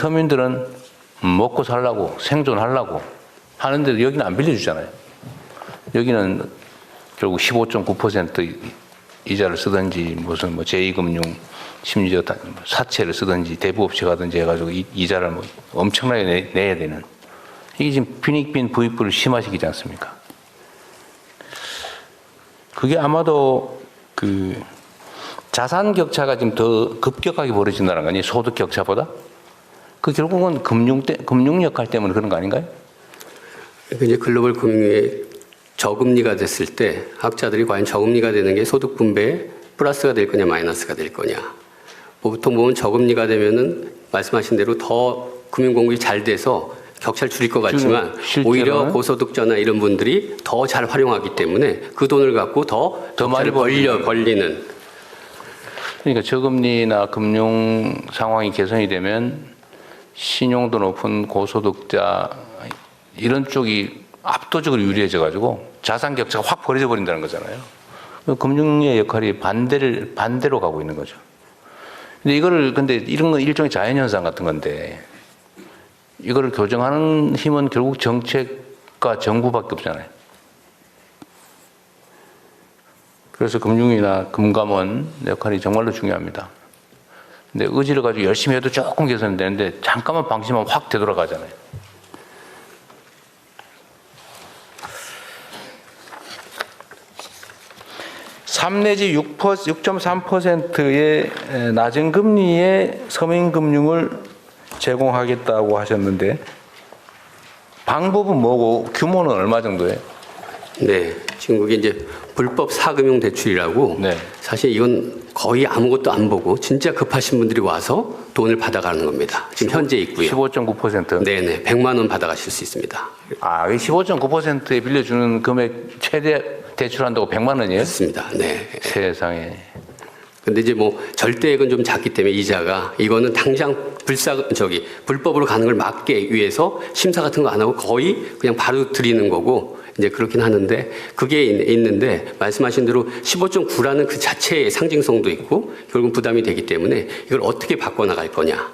서민들은 먹고 살라고 생존하려고 하는데 여기는 안 빌려주잖아요. 여기는 결국 15.9% 이자를 쓰든지 무슨 뭐 제2금융 심지어 사채를 쓰든지 대부업체 가든지 해가지고 이자를 뭐 엄청나게 내야 되는, 이게 지금 빈익빈 부익부를 심화시키지 않습니까? 그게 아마도 그 자산 격차가 지금 더 급격하게 벌어진다는 거 아니에요? 소득 격차보다? 그 결국은 금융 역할 때문에 그런 거 아닌가요? 이제 글로벌 금융의 저금리가 됐을 때 학자들이 과연 저금리가 되는 게 소득 분배에 플러스가 될 거냐 마이너스가 될 거냐. 보통 보면 저금리가 되면은 말씀하신 대로 더 금융 공급이 잘 돼서 격차를 줄일 것 같지만 오히려 고소득자나 이런 분들이 더 잘 활용하기 때문에 그 돈을 갖고 더 많이 벌리는. 그러니까 저금리나 금융 상황이 개선이 되면 신용도 높은 고소득자 이런 쪽이 압도적으로 유리해져 가지고 자산 격차가 확 벌어져 버린다는 거잖아요. 금융의 역할이 반대로 가고 있는 거죠. 근데 이런 건 일종의 자연현상 같은 건데 이거를 교정하는 힘은 결국 정책과 정부밖에 없잖아요. 그래서 금융이나 금감원 역할이 정말로 중요합니다. 근데 의지를 가지고 열심히 해도 조금 개선이 되는데 잠깐만 방심하면 확 되돌아가잖아요. (3) 내지 6.3%의 낮은 금리의 서민금융을 제공하겠다고 하셨는데 방법은 뭐고 규모는 얼마 정도예요? 네, 지금 그게 이제 불법 사금융 대출이라고. 네. 사실 이건 거의 아무것도 안 보고 진짜 급하신 분들이 와서 돈을 받아가는 겁니다. 지금 현재 있고요. 15.9%. 네네, 100만 원 받아가실 수 있습니다. 아, 15.9%에 빌려주는 금액 최대 대출한다고 100만 원이에요? 맞습니다. 네. 세상에. 근데 이제 뭐 절대액은 좀 작기 때문에 이자가 이거는 당장 불법으로 가는 걸 막기 위해서 심사 같은 거 안 하고 거의 그냥 바로 드리는 거고 이제 그렇긴 하는데 그게 있는데 말씀하신 대로 15.9라는 그 자체의 상징성도 있고 결국 부담이 되기 때문에 이걸 어떻게 바꿔나갈 거냐.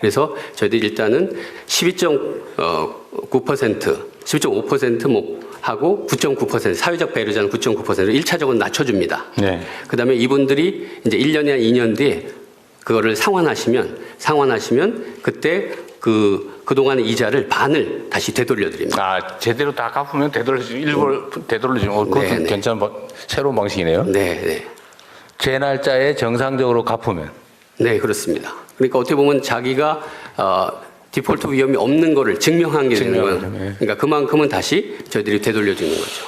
그래서 저희들이 일단은 12.9%, 12.5% 뭐 하고 9.9% 사회적 배려자는 9.9%를 1차적으로 낮춰줍니다. 네. 그다음에 이분들이 이제 1년이나 2년 뒤에 그거를 상환하시면 그때 그동안의 이자를 반을 다시 되돌려드립니다. 아, 제대로 다 갚으면 일부 되돌려주는 그것도 네, 네. 괜찮은 새로운 방식이네요. 네, 네. 제 날짜에 정상적으로 갚으면. 네, 그렇습니다. 그러니까 어떻게 보면 자기가 디폴트 위험이 없는 거를 증명한 게 되는 거예요. 네. 그러니까 그만큼은 다시 저희들이 되돌려주는 거죠.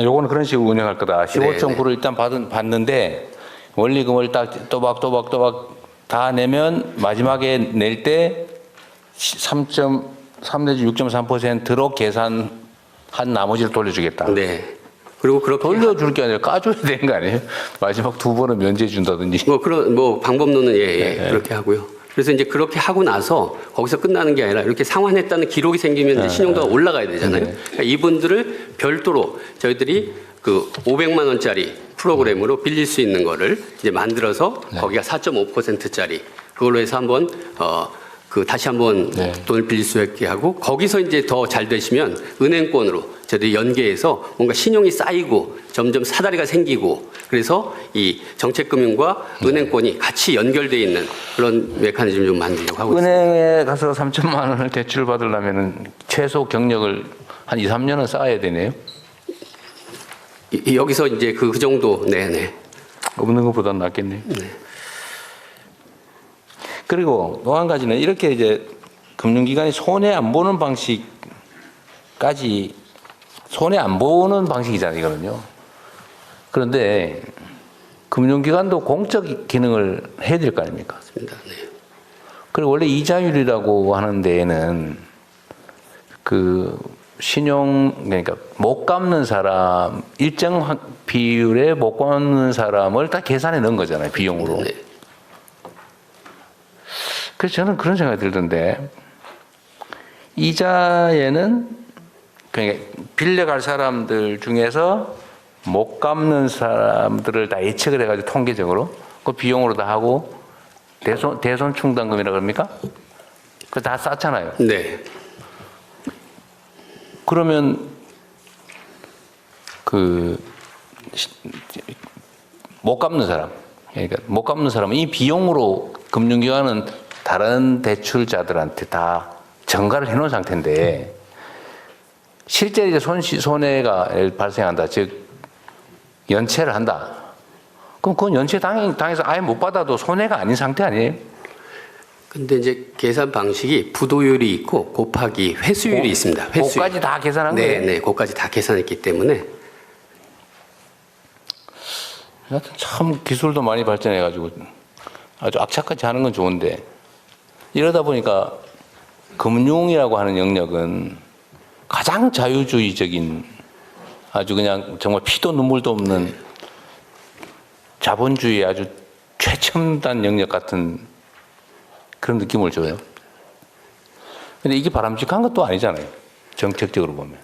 요거는 그런 식으로 운영할 거다. 15.9를 일단 받는데 원리금을 딱 또박 다 내면 마지막에 낼 때 3 내지 6.3%로 계산한 나머지를 돌려주겠다. 네. 그리고 그렇게 돌려줄 게 아니라 까줘야 되는 거 아니에요? 마지막 2번은 면제해 준다든지. 그런 방법론은 그렇게 하고요. 그래서 이제 그렇게 하고 나서 거기서 끝나는 게 아니라 이렇게 상환했다는 기록이 생기면 이제 신용도가 올라가야 되잖아요. 그러니까 이분들을 별도로 저희들이 그 500만 원짜리 프로그램으로 빌릴 수 있는 거를 이제 만들어서 거기가 4.5%짜리 그걸로 해서 한번 다시 한번 돈을 빌릴 수 있게 하고 거기서 이제 더 잘 되시면 은행권으로 저희들이 연계해서 뭔가 신용이 쌓이고 점점 사다리가 생기고 그래서 이 정책금융과 은행권이 같이 연결되어 있는 그런 메커니즘을 좀 만들려고 하고 있습니다. 은행에 가서 3천만 원을 대출 받으려면 최소 경력을 한 2, 3년은 쌓아야 되네요. 여기서 이제 그 정도, 네네. 없는 것보다 낫겠네요. 네. 그리고 또 한 가지는 이렇게 이제 금융기관이 손해 안 보는 방식까지 손해 안 보는 방식이잖아요, 이거는요. 그런데 금융기관도 공적 기능을 해야 될 거 아닙니까? 맞습니다. 네. 그리고 원래 이자율이라고 하는 데에는 그러니까 못 갚는 사람, 일정 비율에 못 갚는 사람을 다 계산해 넣은 거잖아요, 비용으로. 네. 그래서 저는 그런 생각이 들던데, 이자에는 그러니까 빌려갈 사람들 중에서 못 갚는 사람들을 다 예측을 해가지고 통계적으로 그 비용으로 다 하고 대손 충당금이라고 합니까? 그 다 쌓잖아요. 네. 그러면 못 갚는 사람, 그러니까 못 갚는 사람은 이 비용으로 금융기관은 다른 대출자들한테 다 전가를 해놓은 상태인데 실제 이제 손해가 발생한다, 즉 연체를 한다. 그럼 그건 연체 당해서 아예 못 받아도 손해가 아닌 상태 아니에요? 근데 이제 계산 방식이 부도율이 있고 곱하기 회수율이 있습니다. 회수율. 그까지 다 계산한 네, 거예요? 네, 그까지 다 계산했기 때문에. 하여튼 참 기술도 많이 발전해가지고 아주 악착같이 하는 건 좋은데 이러다 보니까 금융이라고 하는 영역은 가장 자유주의적인 아주 그냥 정말 피도 눈물도 없는 자본주의의 아주 최첨단 영역 같은 그런 느낌을 줘요. 근데 이게 바람직한 것도 아니잖아요. 정책적으로 보면.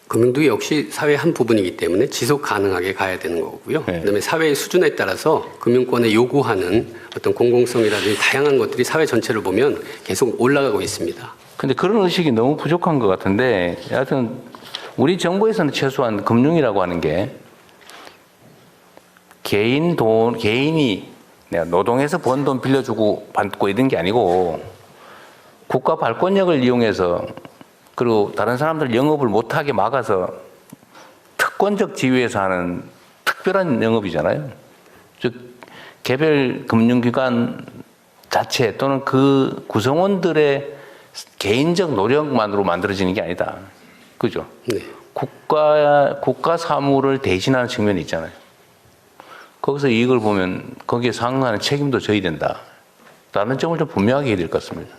금융도 역시 사회의 한 부분이기 때문에 지속 가능하게 가야 되는 거고요. 네. 그다음에 사회의 수준에 따라서 금융권에 요구하는 어떤 공공성이라든지 다양한 것들이 사회 전체를 보면 계속 올라가고 있습니다. 근데 그런 의식이 너무 부족한 것 같은데 여하튼 우리 정부에서는 최소한 금융이라고 하는 게 개인이 내가 노동해서 번 돈 빌려주고 받고 이런 게 아니고 국가 발권력을 이용해서 그리고 다른 사람들 영업을 못하게 막아서 특권적 지위에서 하는 특별한 영업이잖아요. 즉 개별 금융기관 자체 또는 그 구성원들의 개인적 노력만으로 만들어지는 게 아니다. 그죠? 네. 국가 사무를 대신하는 측면이 있잖아요. 거기서 이익을 보면 거기에 상응하는 책임도 져야 된다. 라는 점을 좀 분명하게 해야 될 것 같습니다.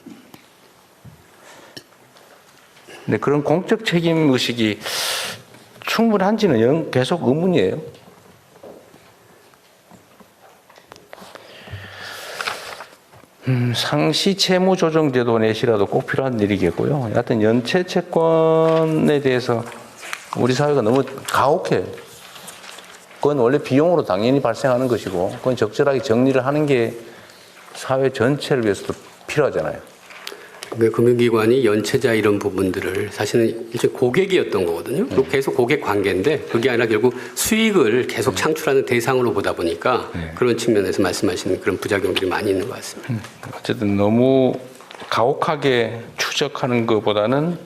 근데 그런 공적 책임 의식이 충분한지는 계속 의문이에요. 상시 채무 조정 제도 내시라도 꼭 필요한 일이겠고요. 여하튼 연체 채권에 대해서 우리 사회가 너무 가혹해요. 그건 원래 비용으로 당연히 발생하는 것이고, 그건 적절하게 정리를 하는 게 사회 전체를 위해서도 필요하잖아요. 그 금융기관이 연체자 이런 부분들을 사실은 일종의 고객이었던 거거든요. 그리고 계속 고객 관계인데 그게 아니라 결국 수익을 계속 창출하는 대상으로 보다 보니까 그런 측면에서 말씀하시는 그런 부작용들이 많이 있는 것 같습니다. 어쨌든 너무 가혹하게 추적하는 것보다는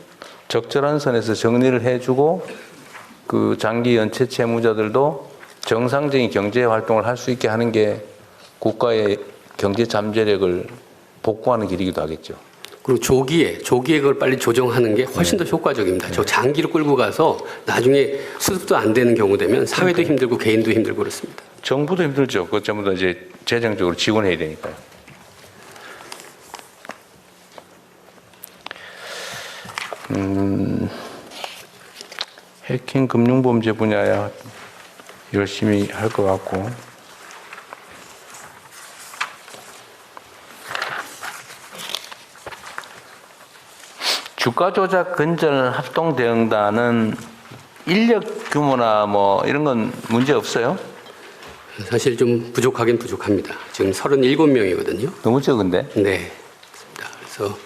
적절한 선에서 정리를 해주고 그 장기 연체 채무자들도 정상적인 경제 활동을 할 수 있게 하는 게 국가의 경제 잠재력을 복구하는 길이기도 하겠죠. 그리고 조기에 그걸 빨리 조정하는 게 훨씬 더 효과적입니다. 저 장기를 끌고 가서 나중에 수습도 안 되는 경우 되면 사회도 힘들고 개인도 힘들고 그렇습니다. 정부도 힘들죠. 그것 전부 다 이제 재정적으로 지원해야 되니까요. 해킹 금융범죄 분야야 열심히 할 것 같고. 주가 조작 근절 합동 대응단은 인력 규모나 뭐 이런 건 문제 없어요? 사실 좀 부족하긴 부족합니다. 지금 37명이거든요. 너무 적은데? 네. 그렇습니다. 그래서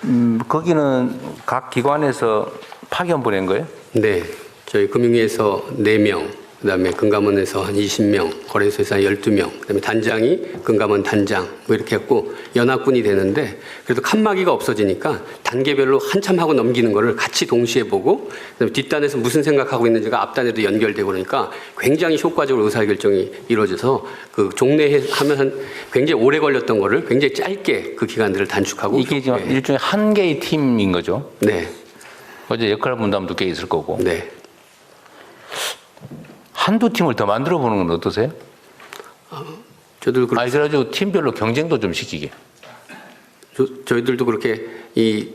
거기는 각 기관에서 파견 보낸 거예요? 네. 저희 금융위에서 4명, 그다음에 금감원에서 한 20명, 거래소에서 한 12명, 그다음에 단장이 금감원 단장 뭐 이렇게 했고 연합군이 되는데 그래도 칸막이가 없어지니까 단계별로 한참 하고 넘기는 거를 같이 동시에 보고 그다음에 뒷단에서 무슨 생각하고 있는지가 앞단에도 연결되고 그러니까 굉장히 효과적으로 의사결정이 이루어져서 그 종례하면 한 굉장히 오래 걸렸던 거를 굉장히 짧게 그 기간들을 단축하고 이게 지금 일종의 한 개의 팀인 거죠? 네. 어제 역할 분담도 꽤 있을 거고. 네. 한두 팀을 더 만들어 보는 건 어떠세요? 저도 아니, 그래가지고 팀별로 경쟁도 좀 시키게. 저희들도 그렇게 이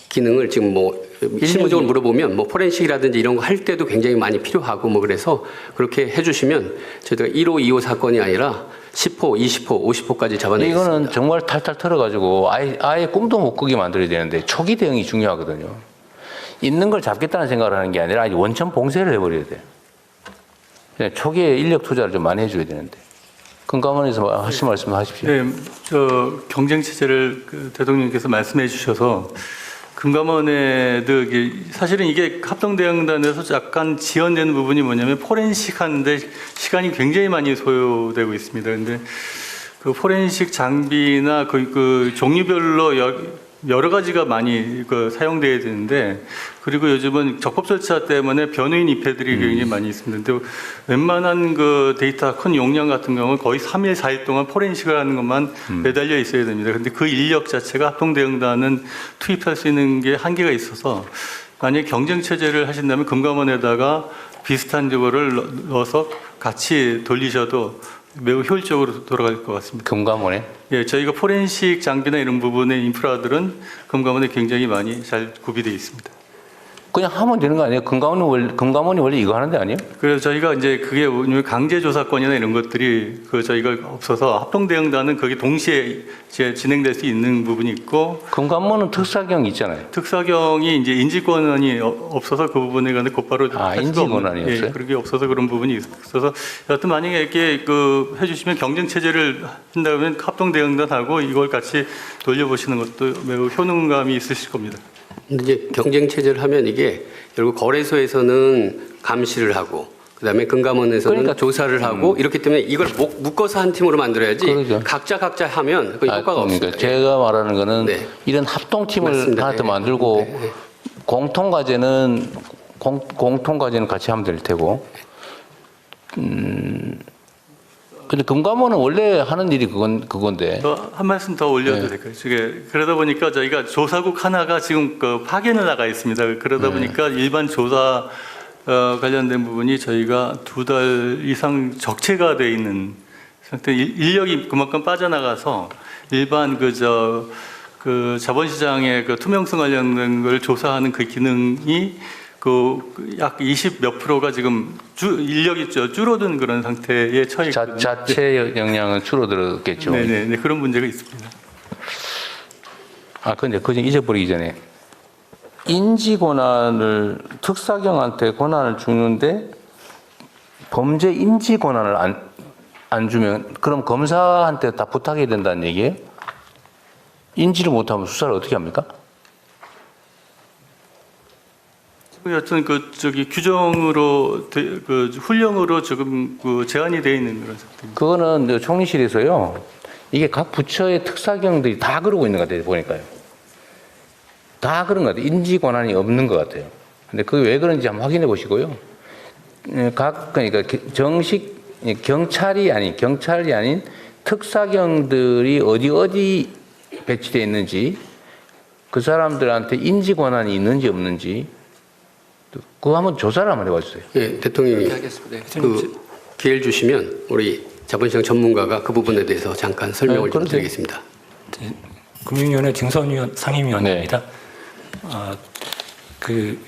기능을 지금 뭐 실무적으로 물어보면 뭐 포렌식이라든지 이런 거 할 때도 굉장히 많이 필요하고 뭐 그래서 그렇게 해주시면 저희가 1호, 2호 사건이 아니라 10호, 20호, 50호까지 잡아내겠습니다. 이거는 정말 탈탈 털어가지고 아예 꿈도 못 꾸게 만들어야 되는데 초기 대응이 중요하거든요. 있는 걸 잡겠다는 생각을 하는 게 아니라 원천 봉쇄를 해버려야 돼요. 초기에 인력 투자를 좀 많이 해줘야 되는데 금감원에서 하신 말씀 하십시오. 네, 저 경쟁 체제를 대통령께서 말씀해 주셔서 금감원에도 사실은 이게 합동대응단에서 약간 지연되는 부분이 뭐냐면 포렌식 하는데 시간이 굉장히 많이 소요되고 있습니다. 근데 그 포렌식 장비나 그 종류별로 여러 가지가 많이 사용돼야 되는데, 그리고 요즘은 적법 절차 때문에 변호인 입회들이 굉장히 많이 있습니다. 근데 웬만한 그 데이터 큰 용량 같은 경우는 거의 3일, 4일 동안 포렌식을 하는 것만 매달려 있어야 됩니다. 근데 그 인력 자체가 합동대응단은 투입할 수 있는 게 한계가 있어서, 만약에 경쟁 체제를 하신다면 금감원에다가 비슷한 저거를 넣어서 같이 돌리셔도 매우 효율적으로 돌아갈 것 같습니다. 금감원에? 예, 저희가 포렌식 장비나 이런 부분의 인프라들은 금감원에 굉장히 많이 잘 구비되어 있습니다. 그냥 하면 되는 거 아니에요? 금감원이 원래 이거 하는 데 아니에요? 그래서 저희가 이제 그게 강제 조사권이나 이런 것들이 저희가 없어서 합동대응단은 거기 동시에 이제 진행될 수 있는 부분이 있고, 금감원은 특사경이 있잖아요. 특사경이 이제 인지 권한이 없어서 그 부분에 관해 곧바로 할 수가 인지 없는, 권한이 예, 없어요? 그렇게 없어서 그런 부분이 있어서 여하튼 만약에 이렇게 해주시면 경쟁 체제를 한다면 합동대응단하고 이걸 같이 돌려보시는 것도 매우 효능감이 있으실 겁니다. 근데 이제 경쟁 체제를 하면 이게 결국 거래소에서는 감시를 하고, 그다음에 금감원에서는 그러니까, 조사를 하고, 이렇기 때문에 이걸 묶어서 한 팀으로 만들어야지. 그러죠. 각자 하면 그 효과가 그러니까 없습니다. 제가 말하는 거는 네. 이런 합동팀을 맞습니다. 하나 더 네. 만들고 네. 공통과제는 같이 하면 될 테고. 근데 금감원은 원래 하는 일이 그건데. 한 말씀 더 올려도 될까요? 그러다 보니까 저희가 조사국 하나가 지금 파견을 나가 있습니다. 그러다 보니까 일반 조사 관련된 부분이 저희가 2달 이상 적체가 돼 있는 상태, 인력이 그만큼 빠져나가서 일반 자본시장의 투명성 관련된 걸 조사하는 그 기능이 약 20 몇 프로가 지금 인력이 줄어든 그런 상태에 처해 있거든요. 자체 역량은 줄어들었겠죠. 네네, 그런 문제가 있습니다. 근데 그중 잊어버리기 전에 인지 권한을 특사경한테 권한을 주는데 범죄 인지 권한을 안 주면 그럼 검사한테 다 부탁해야 된다는 얘기예요? 인지를 못하면 수사를 어떻게 합니까? 여튼 규정으로 훈령으로 지금 제한이 되어 있는 그런 상태입니다. 그거는 총리실에서요. 이게 각 부처의 특사경들이 다 그러고 있는 것 같아요. 보니까요. 다 그런 것 같아요. 인지 권한이 없는 것 같아요. 근데 그게 왜 그런지 한번 확인해 보시고요. 그러니까 정식 경찰이 아닌 특사경들이 어디 배치되어 있는지, 그 사람들한테 인지 권한이 있는지 없는지 그거 한번 조사를 한번 해봐주세요. 예, 대통령이 기회를 주시면 우리 자본시장 전문가가 그 부분에 대해서 잠깐 설명을 좀 드리겠습니다. 금융위원회 증선위원 상임위원입니다. 그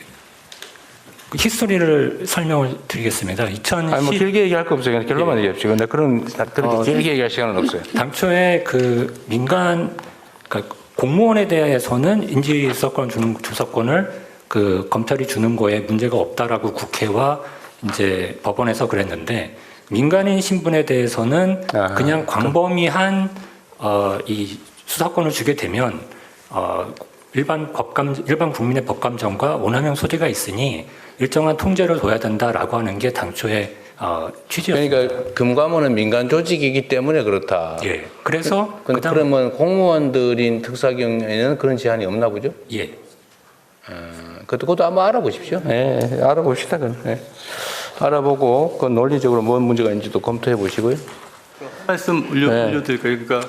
히스토리를 설명을 드리겠습니다. 2010 길게 얘기할 거 없어요. 그냥 결론만 얘기합시다. 근데 그렇게 길게 얘기할 시간은 없어요. 당초에 그러니까 공무원에 대해서는 인지서권 주는 조사권을 검찰이 주는 거에 문제가 없다라고 국회와 이제 법원에서 그랬는데, 민간인 신분에 대해서는 그냥 광범위한 이 수사권을 주게 되면 일반 국민의 법감정과 오남용 소지가 있으니 일정한 통제를 둬야 된다라고 하는 게 당초의 취지였습니다. 그러니까 금감원은 민간 조직이기 때문에 그렇다. 예. 그래서 그러면 공무원들인 특사경에는 그런 제한이 없나 보죠? 예. 그것도 한번 알아보십시오. 예, 알아봅시다. 알아보고 그 논리적으로 뭔 문제가 있는지도 검토해 보시고요. 말씀 올려드릴까요? 그러니까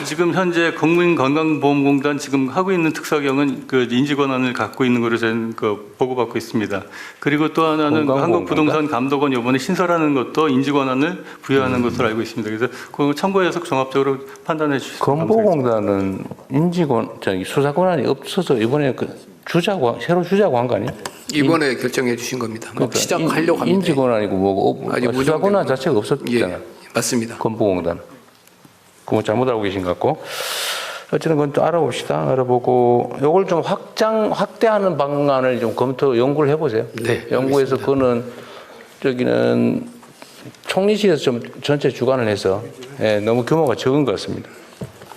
지금 현재 국민건강보험공단 지금 하고 있는 특사경은 인지 권한을 갖고 있는 것으로 저는 보고받고 있습니다. 그리고 또 하나는 한국부동산 감독원 이번에 신설하는 것도 인지 권한을 부여하는 것으로 알고 있습니다. 그래서 그 참고해서 종합적으로 판단해 주시기 바랍니다. 건보공단은 수사 권한이 없어서 이번에 새로 주자고 한 거 아니에요? 이번에 결정해 주신 겁니다. 그러니까 시작하려고 합니다. 인지 권한이고 뭐고 수사 권한 자체가 없었잖아요. 예, 맞습니다. 건보공단. 그거 잘못 알고 계신 것 같고. 어쨌든 그건 또 알아봅시다. 알아보고 이걸 좀 확대하는 방안을 좀 연구를 해보세요. 네, 연구해서 알겠습니다. 그거는 저기는 총리실에서 좀 전체 주관을 해서 예, 너무 규모가 적은 것 같습니다.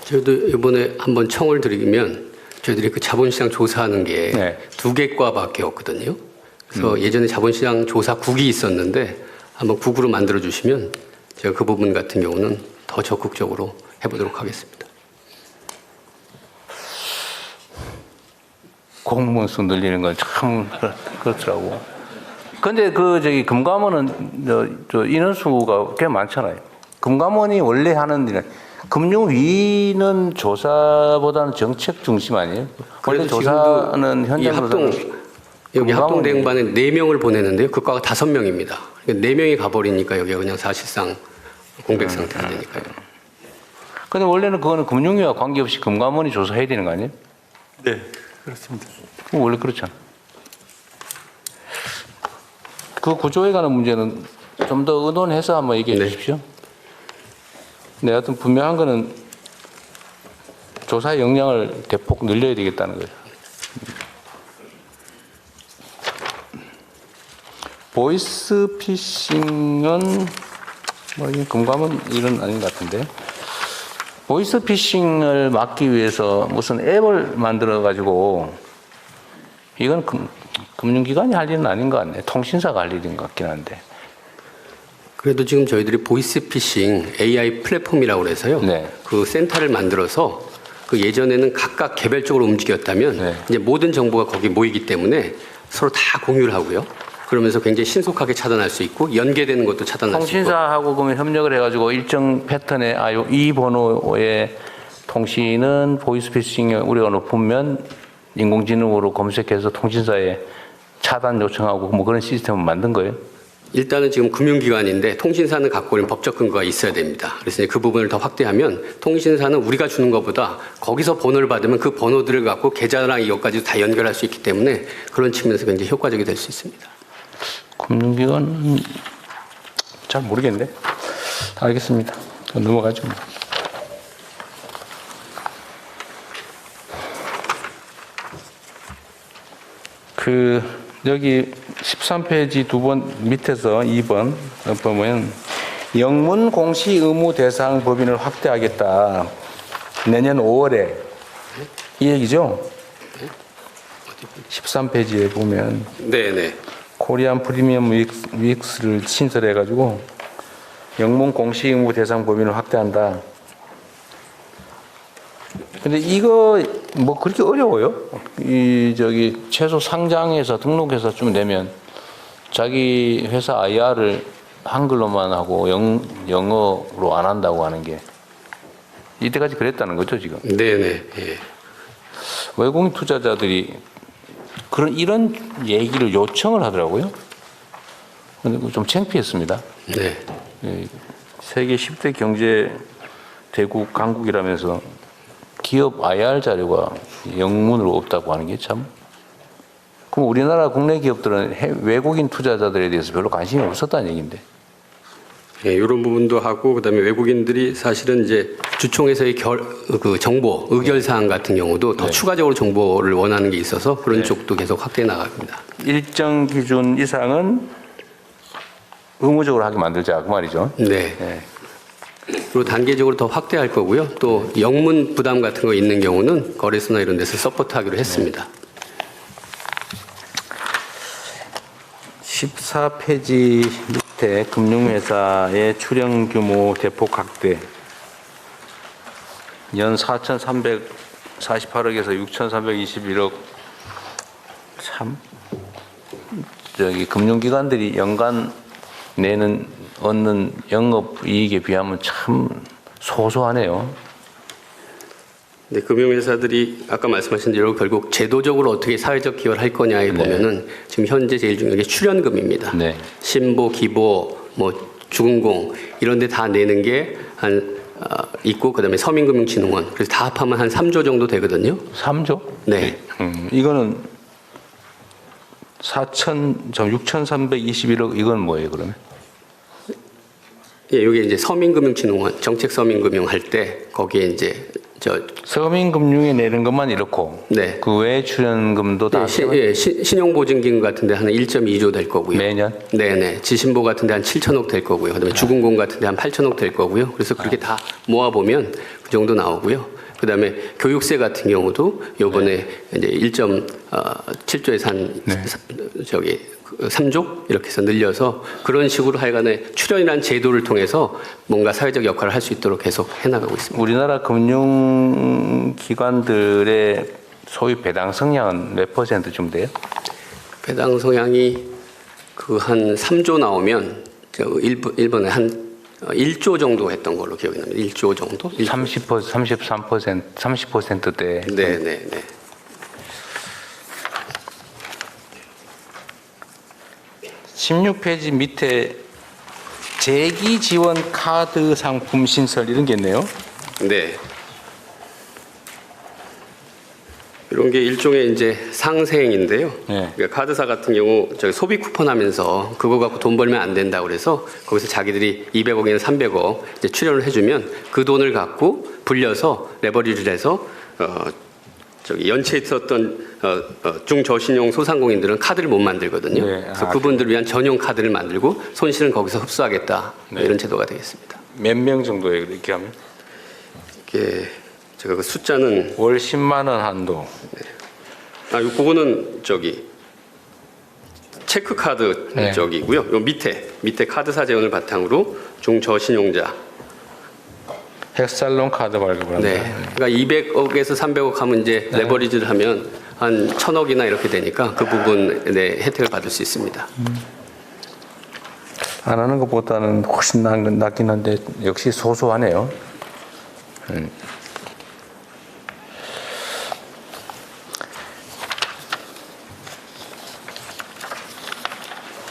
저희도 이번에 한번 청을 드리면 저희들이 그 자본시장 조사하는 게 네. 2개과밖에 없거든요. 그래서 예전에 자본시장 조사국이 있었는데 한번 국으로 만들어 주시면 제가 그 부분 같은 경우는 더 적극적으로 해보도록 하겠습니다. 공무원 수 늘리는 건 참 그렇더라고. 근데 금감원은 저 인원수가 꽤 많잖아요. 금감원이 원래 하는 일은 금융위는 조사보다는 정책 중심 아니에요? 원래 그래도 조사는 지금도 이 현장으로는 여기 금감원이- 합동대응반에 4명을 보내는데요. 그 과가 5명입니다. 4명이 가버리니까 여기가 그냥 사실상 공백 상태가 되니까요. 근데 원래는 그거는 금융위와 관계없이 금감원이 조사해야 되는 거 아니에요? 네, 그렇습니다. 원래 그렇잖아. 그 구조에 관한 문제는 좀 더 의논해서 한번 얘기해 네. 주십시오. 네, 하여튼 분명한 거는 조사 역량을 대폭 늘려야 되겠다는 거예요. 보이스피싱은 뭐 이건 금감원 일은 아닌 것 같은데. 보이스피싱을 막기 위해서 무슨 앱을 만들어 가지고 이건 금융기관이 할 일은 아닌 것 같네. 통신사가 할 일인 것 같긴 한데. 그래도 지금 저희들이 보이스피싱 AI 플랫폼이라고 그래서요. 네. 그 센터를 만들어서 그 예전에는 각각 개별적으로 움직였다면 네. 이제 모든 정보가 거기 모이기 때문에 서로 다 공유를 하고요. 그러면서 굉장히 신속하게 차단할 수 있고 연계되는 것도 차단할 수 있고. 통신사하고 그러면 협력을 해가지고 일정 패턴의 이 번호의 통신은 보이스피싱 우려가 높으면 인공지능으로 검색해서 통신사에 차단 요청하고 뭐 그런 시스템을 만든 거예요. 일단은 지금 금융기관인데 통신사는 갖고 있는 법적 근거가 있어야 됩니다. 그래서 이제 그 부분을 더 확대하면 통신사는 우리가 주는 것보다 거기서 번호를 받으면 그 번호들을 갖고 계좌랑 이것까지 다 연결할 수 있기 때문에 그런 측면에서 굉장히 효과적이 될 수 있습니다. 금융기관은 잘 모르겠네. 알겠습니다. 넘어가죠. 여기 13페이지 두 번 밑에서 2번 보면 영문 공시 의무 대상 법인을 확대하겠다. 내년 5월에 이 얘기죠? 13페이지에 보면 네네. 코리안 프리미엄 윅스를 신설해가지고 영문 공시 의무 대상 범위를 확대한다. 근데 이거 뭐 그렇게 어려워요? 최소 상장해서 등록해서 좀 내면 자기 회사 IR을 한글로만 하고 영어로 안 한다고 하는 게 이때까지 그랬다는 거죠 지금? 네네. 예. 외국인 투자자들이 이런 얘기를 요청을 하더라고요. 근데 좀 창피했습니다. 네. 세계 10대 경제 대국 강국이라면서 기업 IR 자료가 영문으로 없다고 하는 게 참. 그럼 우리나라 국내 기업들은 외국인 투자자들에 대해서 별로 관심이 없었다는 얘기인데. 예, 이런 부분도 하고 그다음에 외국인들이 사실은 이제 주총에서의 그 정보 의결 사항 같은 경우도 더 네. 추가적으로 정보를 원하는 게 있어서 그런 네. 쪽도 계속 확대해 나갑니다. 일정 기준 이상은 의무적으로 하게 만들자 그 말이죠. 네. 네. 그리고 단계적으로 더 확대할 거고요. 또 영문 부담 같은 거 있는 경우는 거래소나 이런 데서 서포트하기로 했습니다. 14페이지 밑에 금융회사의 출형 규모 대폭 확대. 연 4,348억에서 6,321억. 참, 금융기관들이 연간 얻는 영업이익에 비하면 참 소소하네요. 네, 금융회사들이 아까 말씀하신 대로 결국 제도적으로 어떻게 사회적 기여를 할 거냐에 보면은 지금 현재 제일 중요한 게 출연금입니다. 네. 신보, 기보, 뭐 주금공 이런 데 다 내는 게 있고 그다음에 서민금융진흥원 그래서 다 합하면 한 3조 정도 되거든요. 3조? 네. 이거는 6,321억 이건 뭐예요, 그러면? 예, 이게 이제 서민금융진흥원 정책 서민금융 할 때 거기에 이제 서민금융에 내는 것만 이렇고 네. 그 외 출연금도 다 신용보증金같은데 한 1.2조 될 거고요. 매년? 네네. 지신보 같은데 한 7천억 될 거고요. 그다음에 주공공 같은데 한 8천억 될 거고요. 그래서 그렇게 다 모아 보면 그 정도 나오고요. 그다음에 교육세 같은 경우도 요번에 이제 1.7조에서 한 3조 이렇게 해서 늘려서 그런 식으로 하여간에 출연이라는 제도를 통해서 뭔가 사회적 역할을 할 수 있도록 계속 해나가고 있습니다. 우리나라 금융기관들의 소위 배당 성향은 몇 %쯤 돼요? 배당 성향이 그 한 3조 나오면 일본에 한 1조 정도 했던 걸로 기억이 납니다. 1조 정도? 33%, 30%대. 네네네. 16페이지 밑에 재기 지원 카드 상품 신설 이런 게 있네요. 네. 이런 게 일종의 이제 상생인데요. 네. 그러니까 카드사 같은 경우 저기 소비 쿠폰 하면서 그거 갖고 돈 벌면 안 된다 그래서 거기서 자기들이 200억이나 300억 이제 출연을 해주면 그 돈을 갖고 불려서 레버리지를 해서 저기 연체에 있었던 중저신용 소상공인들은 카드를 못 만들거든요. 네. 그래서 그분들을 위한 전용 카드를 만들고 손실은 거기서 흡수하겠다. 네. 이런 제도가 되겠습니다. 몇 명 정도예요, 이렇게 하면? 이게 제가 그 숫자는 월 10만 원 한도. 그거는 저기 체크 카드 네. 쪽이고요. 요 밑에 카드사 재원을 바탕으로 중저신용자. 헥살론 카드 발급을 한다. 네. 그러니까 200억에서 300억 하면 이제 레버리지를 하면 한 1,000억이나 이렇게 되니까 그 부분의 혜택을 받을 수 있습니다. 안 하는 것보다는 훨씬 낫긴 한데 역시 소소하네요.